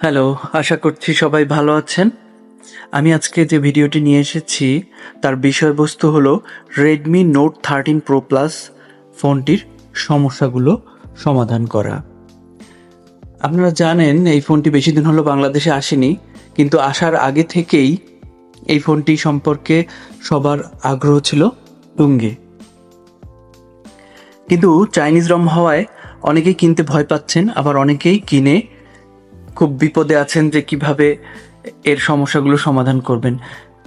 Hello, আশা করছি সবাই ভালো আছেন। আমি আজকে যে ভিডিওটি নিয়ে এসেছি তার বিষয়বস্তু হলো Redmi Note 13 Pro Plus ফোনটির সমস্যাগুলো সমাধান করা। আপনারা জানেন এই ফোনটি বেশি দিন হলো বাংলাদেশে আসেনি, কিন্তু আসার আগে থেকেই এই ফোনটি সম্পর্কে সবার আগ্রহ ছিল তুঙ্গে। কিন্তু চাইনিজ রম হওয়ায় অনেকেই কিনতে ভয় পাচ্ছেন, আবার অনেকেই কিনে খুব বিপদে আছেন যে কিভাবে এর সমস্যাগুলো সমাধান করবেন।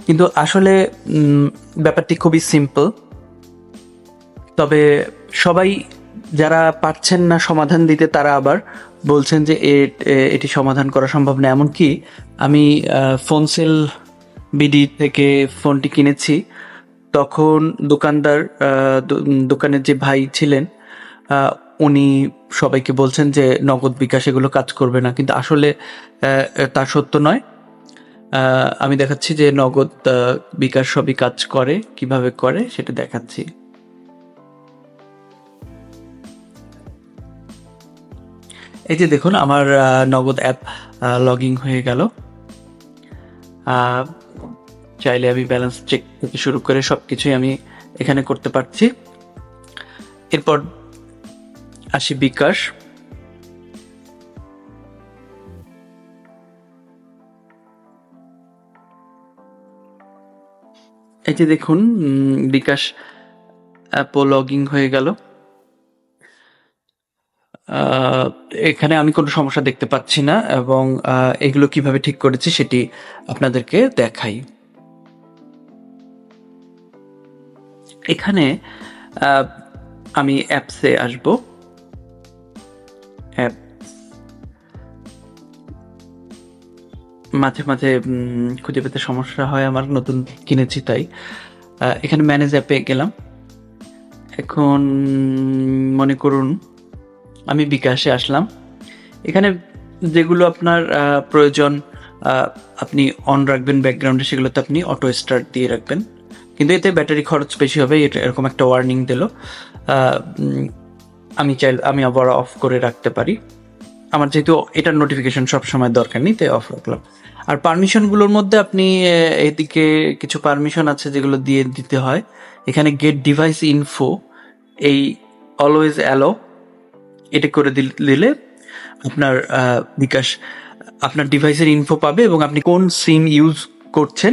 কিন্তু আসলে ব্যাপারটি খুবই সিম্পল। তবে সবাই যারা পারছেন না সমাধান দিতে তারা আবার বলছেন যে এটি সমাধান করা সম্ভব না। এমনকি আমি ফোনসেল বিডি থেকে ফোনটি কিনেছি, তখন দোকানদার দোকানের যে ভাই ছিলেন উনি সবাইকে বলছেন যে নগদ বিকাশ এগুলো কাজ করবে না, কিন্তু আসলে তা সত্য নয়। আমি দেখাচ্ছি যে নগদ বিকাশ সবই কাজ করে, কিভাবে করে সেটা দেখাচ্ছি। এই যে দেখুন আমার নগদ অ্যাপ লগ ইন হয়ে গেল। চাইলে আমি ব্যালেন্স চেক থেকে শুরু করে সবকিছুই আমি এখানে করতে পারছি। এরপর আসি বিকাশ। এই যে দেখুন বিকাশ অ্যাপও লগ ইন হয়ে গেল। এখানে আমি কোনো সমস্যা দেখতে পাচ্ছি না, এবং এগুলো কিভাবে ঠিক করেছি সেটি আপনাদেরকে দেখাই। এখানে আমি অ্যাপসে আসব। অ্যাপ মাঝে মাঝে খুঁজে পেতে সমস্যা হয়, আমার নতুন কিনেছি তাই। এখানে ম্যানেজ অ্যাপে গেলাম। এখন মনে করুন আমি বিকাশে আসলাম। এখানে যেগুলো আপনার প্রয়োজন আপনি অন রাখবেন ব্যাকগ্রাউন্ডে, সেগুলোতে আপনি অটো স্টার্ট দিয়ে রাখবেন, কিন্তু এতে ব্যাটারি খরচ বেশি হবে, এটা এরকম একটা ওয়ার্নিং দিল। আমি আবার অফ করে রাখতে পারি। আমার যেহেতু এটার নোটিফিকেশন সবসময় দরকার নেই তাই অফ রাখলাম। আর পারমিশনগুলোর মধ্যে আপনি এদিকে কিছু পারমিশন আছে যেগুলো দিয়ে দিতে হয়। এখানে গেট ডিভাইস ইনফো, এই অলওয়েজ অ্যালো এটা করে দিলে আপনার বিকাশ আপনার ডিভাইসের ইনফো পাবে, এবং আপনি কোন সিম ইউজ করছেন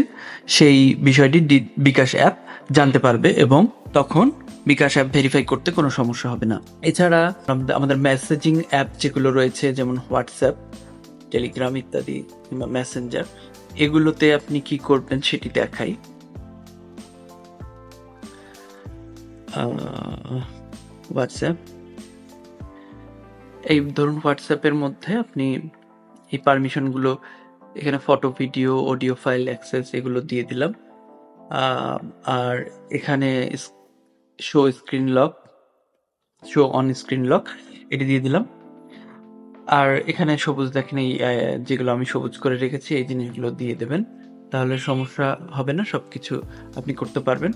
সেই বিষয়টি বিকাশ অ্যাপ জানতে পারবে, এবং তখন বিকাশ অ্যাপ ভেরিফাই করতে কোনো সমস্যা হবে না। এছাড়া আমাদের মেসেজিং অ্যাপ যেগুলো রয়েছে, যেমন হোয়াটসঅ্যাপ, টেলিগ্রাম ইত্যাদি কিংবা মেসেঞ্জার, এগুলোতে আপনি কি করবেন সেটি দেখাই। হোয়াটসঅ্যাপ, এই ধরুন হোয়াটসঅ্যাপের মধ্যে আপনি এই পারমিশনগুলো এখানে photo, video, audio file access এগুলো দিয়ে দিলাম। আর এখানে show screen lock, show on screen lock এটি দিয়ে দিলাম। আর এখানে সবুজ দেখেন, এই যেগুলো আমি সবুজ করে রেখেছি এই জিনিসগুলো দিয়ে দেবেন, তাহলে সমস্যা হবে না, সবকিছু আপনি করতে পারবেন।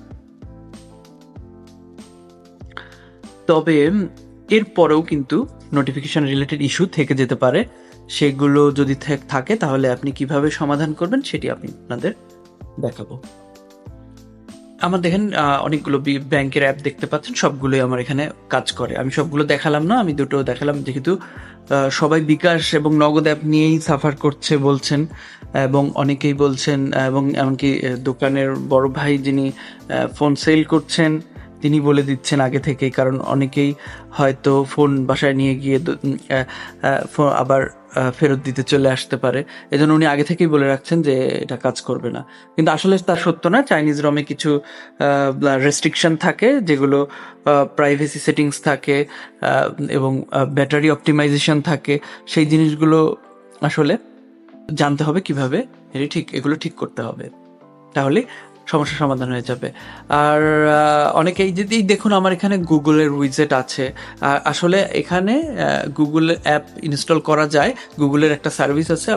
তবে এরপরেও কিন্তু নোটিফিকেশন রিলেটেড ইস্যু থেকে যেতে পারে, সেগুলো যদি থাকে তাহলে আপনি কিভাবে সমাধান করবেন সেটি আমি আপনাদের দেখাবো। আমার দেখেন অনেকগুলো ব্যাংকের অ্যাপ দেখতে পাচ্ছেন, সবগুলোই আমার এখানে কাজ করে। আমি সবগুলো দেখালাম না, আমি দুটো দেখালাম, যেহেতু সবাই বিকাশ এবং নগদ অ্যাপ নিয়েই সাফার করছে বলছেন, এবং অনেকেই বলছেন, এবং এমনকি দোকানের বড় ভাই যিনি ফোন সেল করছেন তিনি বলে দিচ্ছেন আগে থেকেই, কারণ অনেকেই হয়তো ফোন বাসায় নিয়ে গিয়ে আবার ফেরত দিতে চলে আসতে পারে, এজন্য উনি আগে থেকেই বলে রাখছেন যে এটা কাজ করবে না। কিন্তু আসলে তা সত্য না। চাইনিজ রমে কিছু রেস্ট্রিকশন থাকে, যেগুলো প্রাইভেসি সেটিংস থাকে এবং ব্যাটারি অপটিমাইজেশন থাকে, সেই জিনিসগুলো আসলে জানতে হবে কিভাবে এগুলো ঠিক করতে হবে, তাহলে সমস্যার সমাধান হয়ে যাবে। আর অনেকেই যদি দেখুন আমার এখানে গুগলের উইজেট আছে, আসলে এখানে গুগল অ্যাপ ইনস্টল করা যায়, গুগলের একটা সার্ভিস আছে,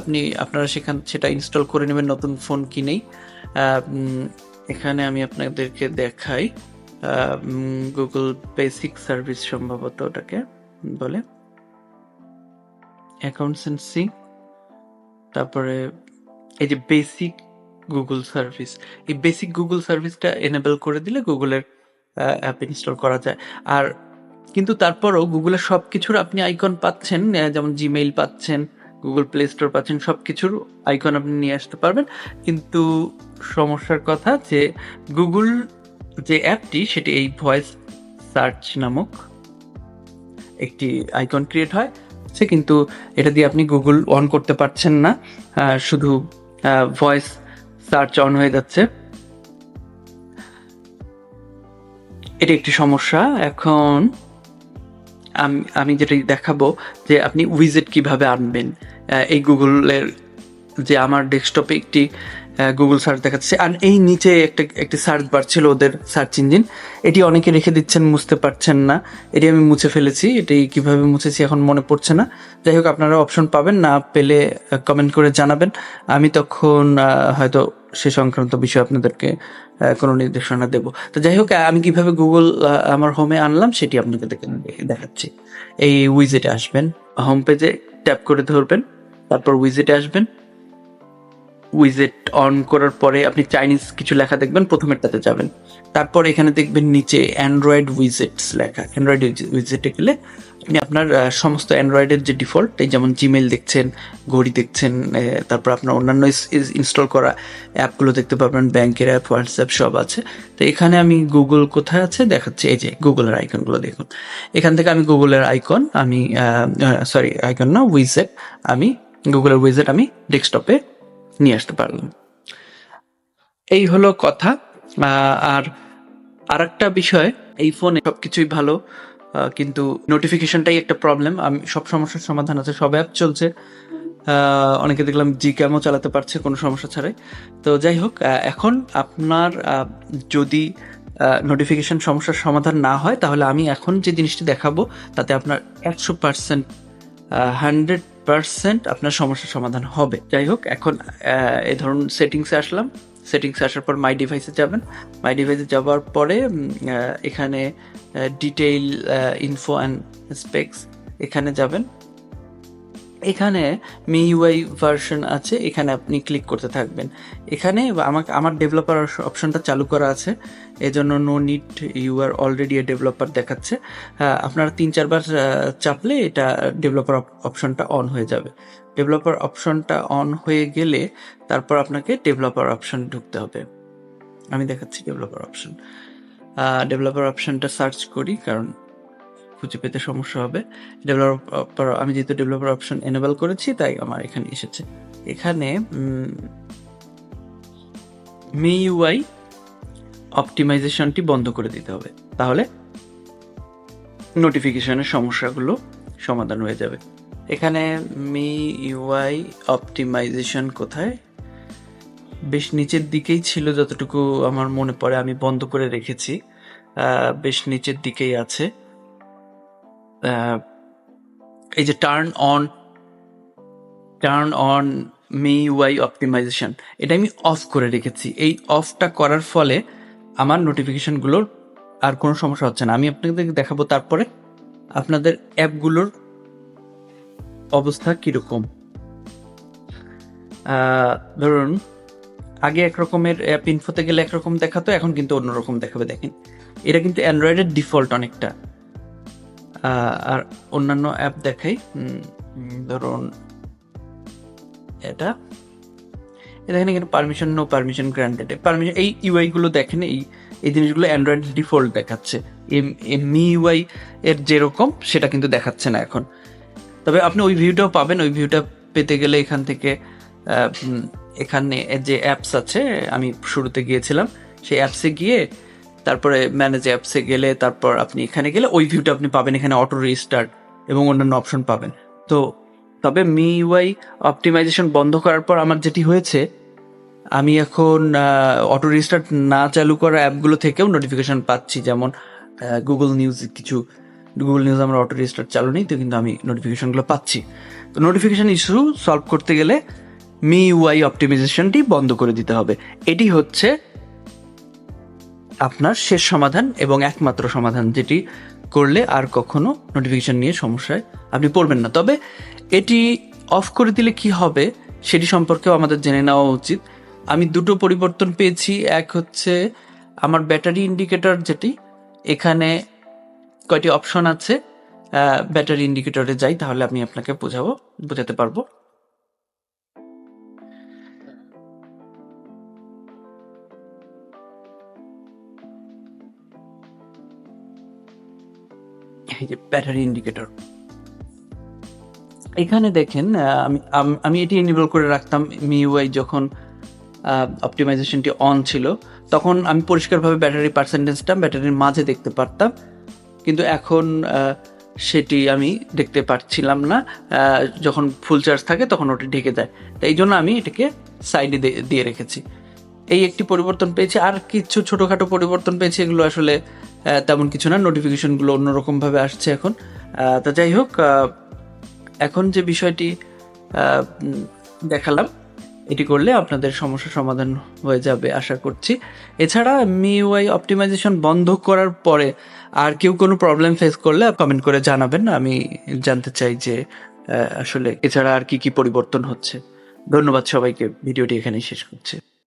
আপনারা সেটা ইনস্টল করে নেবেন নতুন ফোন কিনেই। এখানে আমি আপনাদেরকে দেখাই, গুগল বেসিক সার্ভিস সম্ভবত ওটাকে বলে, অ্যাকাউন্টসেন্সি, তারপরে এই যে বেসিক গুগল সার্ভিস, এই বেসিক গুগল সার্ভিসটা এনেবল করে দিলে গুগলের অ্যাপ ইনস্টল করা যায়। আর কিন্তু তারপরও গুগলের সব কিছুর আপনি আইকন পাচ্ছেন, যেমন জিমেইল পাচ্ছেন, গুগল প্লে স্টোর পাচ্ছেন, সব কিছুর আইকন আপনি নিয়ে আসতে পারবেন। কিন্তু সমস্যার কথা যে গুগল যে অ্যাপটি সেটি এই ভয়েস সার্চ নামক একটি আইকন ক্রিয়েট হয়, সে কিন্তু এটা দিয়ে আপনি গুগল অন করতে পারছেন না, শুধু ভয়েস সার্চ অন হয়ে যাচ্ছে। এটি একটি সমস্যা। এখন আমি যেটা দেখাবো যে আপনি উইজেট কিভাবে আনবেন। এই গুগলের যে আমার ডেস্কটপে একটি গুগল সার্চ দেখাচ্ছে, আর এই নিচে একটি সার্চ বার ছিল ওদের সার্চ ইঞ্জিন, এটি অনেকে রেখে দিচ্ছেন, মুছতে পারছেন না। এটি আমি মুছে ফেলেছি, এটি কিভাবে মুছেছি এখন মনে পড়ছে না। যাই হোক, আপনারা অপশন পাবেন, না পেলে কমেন্ট করে জানাবেন, আমি তখন হয়তো সে সংক্রান্ত বিষয়ে আপনাদেরকে কোনো নির্দেশনা দেব। তো যাই হোক, আমি কিভাবে গুগল আমার হোমে আনলাম সেটি আপনাকে দেখাচ্ছি। এই উইজেটে আসবেন, হোম পেজে ট্যাপ করে ধরবেন, তারপর উইজেটে আসবেন। উইজেট অন করার পরে আপনি চাইনিজ কিছু লেখা দেখবেন, প্রথমেরটাতে যাবেন, তারপর এখানে দেখবেন নিচে অ্যান্ড্রয়েড উইজেটস লেখা। অ্যান্ড্রয়েড উইজেটে গেলে আপনি আপনার সমস্ত অ্যান্ড্রয়েডের যে ডিফল্ট, এই যেমন জিমেইল দেখছেন, ঘড়ি দেখছেন, তারপর আপনার অন্যান্য ইনস্টল করা অ্যাপগুলো দেখতে পাবেন, ব্যাংকের অ্যাপ, হোয়াটসঅ্যাপ সব আছে। তো এখানে আমি গুগল কোথায় আছে দেখাচ্ছি, এই যে গুগলের আইকনগুলো দেখুন। এখান থেকে আমি গুগলের আইকন, আইকন না, উইজেট, আমি গুগলের উইজেট আমি ডেস্কটপে নিয়ে আসতে পারলাম। এই হলো কথা। আর একটা বিষয়, এই ফোনে সবকিছুই ভালো, কিন্তু নোটিফিকেশনটাই একটা প্রবলেম। আমি সব সমস্যার সমাধান আছে, সব অ্যাপ চলছে, অনেকে দেখলাম জিক্যামও চালাতে পারছে কোনো সমস্যা ছাড়াই। তো যাই হোক, এখন আপনার যদি নোটিফিকেশন সমস্যার সমাধান না হয়, তাহলে আমি এখন যে জিনিসটি দেখাবো তাতে আপনার 100%, 100% আপনার সমস্যার সমাধান হবে। যাই হোক, এখন এই ধরুন সেটিংসে আসলাম, সেটিংসে আসার পর মাই ডিভাইসে যাবেন। মাই ডিভাইসে যাওয়ার পরে এখানে ডিটেইল, ইনফো অ্যান্ড স্পেক্স, এখানে যাবেন। এখানে MIUI ভার্সন আছে, এখানে আপনি ক্লিক করতে থাকবেন। এখানে আমার ডেভেলপার অপশনটা চালু করা আছে, এজন্য no need, you are already a developer দেখাচ্ছে। আপনারা 3-4 বার চাপলে এটা ডেভেলপার অপশনটা অন হয়ে যাবে। ডেভেলপার অপশনটা অন হয়ে গেলে তারপর আপনাকে ডেভেলপার অপশন ঢুকতে হবে। আমি দেখাচ্ছি ডেভেলপার অপশন। ডেভেলপার অপশনটা সার্চ করি, কারণ খুঁজে পেতে সমস্যা হবে। ডেভেলপার, আমি যেহেতু ডেভেলপার অপশন এনেবল করেছি তাই আমার এখানে এসেছে। এখানে MIUI অপটিমাইজেশনটি বন্ধ করে দিতে হবে, তাহলে নোটিফিকেশনের সমস্যাগুলো সমাধান হয়ে যাবে। এখানে MIUI অপটিমাইজেশন কোথায়, বেশ নিচের দিকেই ছিল যতটুকু আমার মনে পড়ে, আমি বন্ধ করে রেখেছি, বেশ নিচের দিকেই আছে। এই যে টার্ন অন MIUI অপটিমাইজেশন, এটা আমি অফ করে রেখেছি। এই অফটা করার ফলে আমার নোটিফিকেশনগুলোর আর কোনো সমস্যা হচ্ছে না। আমি আপনাদের দেখাবো তারপরে আপনাদের অ্যাপগুলোর অবস্থা কীরকম। ধরুন আগে একরকমের অ্যাপ ইনফোতে গেলে একরকম দেখাতো, এখন কিন্তু অন্যরকম দেখাবে। দেখেন, এটা কিন্তু অ্যান্ড্রয়েডের ডিফল্ট অনেকটা। আর অন্যান্য অ্যাপ দেখাই, ধরুন এটা দেখেন, এখানে permission, no permission granted, permission, এই ইউআই গুলো দেখেন, এই জিনিসগুলো অ্যান্ড্রয়েড ডিফল্ট দেখাচ্ছে। MIUI এর যেরকম সেটা কিন্তু দেখাচ্ছে না এখন। তবে আপনি ওই ভিউটাও পাবেন। ওই ভিউটা পেতে গেলে এখান থেকে এখানে যে অ্যাপস আছে, আমি শুরুতে গিয়েছিলাম, সেই অ্যাপসে গিয়ে তারপরে ম্যানেজ অ্যাপসে গেলে, তারপর আপনি এখানে গেলে ওই ভিউটা আপনি পাবেন। এখানে অটো রিস্টার্ট এবং অন্যান্য অপশন পাবেন। তো তবে MIUI অপটিমাইজেশন বন্ধ করার পর আমার যেটি হয়েছে, আমি এখন অটো রিস্টার্ট না চালু করা অ্যাপগুলো থেকেও নোটিফিকেশন পাচ্ছি। যেমন গুগল নিউজ, গুগল নিউজ আমার অটো রিস্টার্ট চালু নেই, তো কিন্তু আমি নোটিফিকেশনগুলো পাচ্ছি। তো নোটিফিকেশন ইস্যু সলভ করতে গেলে MIUI অপটিমাইজেশনটি বন্ধ করে দিতে হবে। এটি হচ্ছে আপনার শেষ সমাধান এবং একমাত্র সমাধান, যেটি করলে আর কখনো নোটিফিকেশন নিয়ে সমস্যায় আপনি পড়বেন না। তবে এটি অফ করে দিলে কি হবে সেটি সম্পর্কেও আমাদের জেনে নেওয়া উচিত। আমি দুটো পরিবর্তন পেয়েছি। এক হচ্ছে আমার ব্যাটারি ইন্ডিকেটর, যেটি এখানে কয়টি অপশন আছে, ব্যাটারি ইন্ডিকেটরে যাই, তাহলে আমি আপনাকে বোঝাতে পারবো। এই যে ব্যাটারি ইন্ডিকেটর, এখানে দেখেন আমি এটি এনেবল করে রাখতাম MIUI যখন অপটিমাইজেশনটি অন ছিল, তখন আমি পরিষ্কারভাবে ব্যাটারি পার্সেন্টেজটা ব্যাটারির মাঝে দেখতে পারতাম, কিন্তু এখন সেটি আমি দেখতে পাচ্ছিলাম না। যখন ফুল চার্জ থাকে তখন ওটা ঢেকে যায়, তাই জন্য আমি এটাকে সাইডে দিয়ে রেখেছি। এই একটি পরিবর্তন পেয়েছি। আর কিছু ছোটোখাটো পরিবর্তন পেয়েছি, এগুলো আসলে তেমন কিছু না, নোটিফিকেশনগুলো অন্যরকমভাবে আসছে এখন। তা যাই হোক, এখন যে বিষয়টি দেখালাম, এটি করলে আপনাদের সমস্যার সমাধান হয়ে যাবে আশা করছি। এছাড়া MIUI অপটিমাইজেশন বন্ধ করার পরে আর কেউ কোনো প্রবলেম ফেস করলে কমেন্ট করে জানাবেন, আমি জানতে চাই যে আসলে এছাড়া আর কি কি পরিবর্তন হচ্ছে। ধন্যবাদ সবাইকে, ভিডিওটি এখানেই শেষ করছি।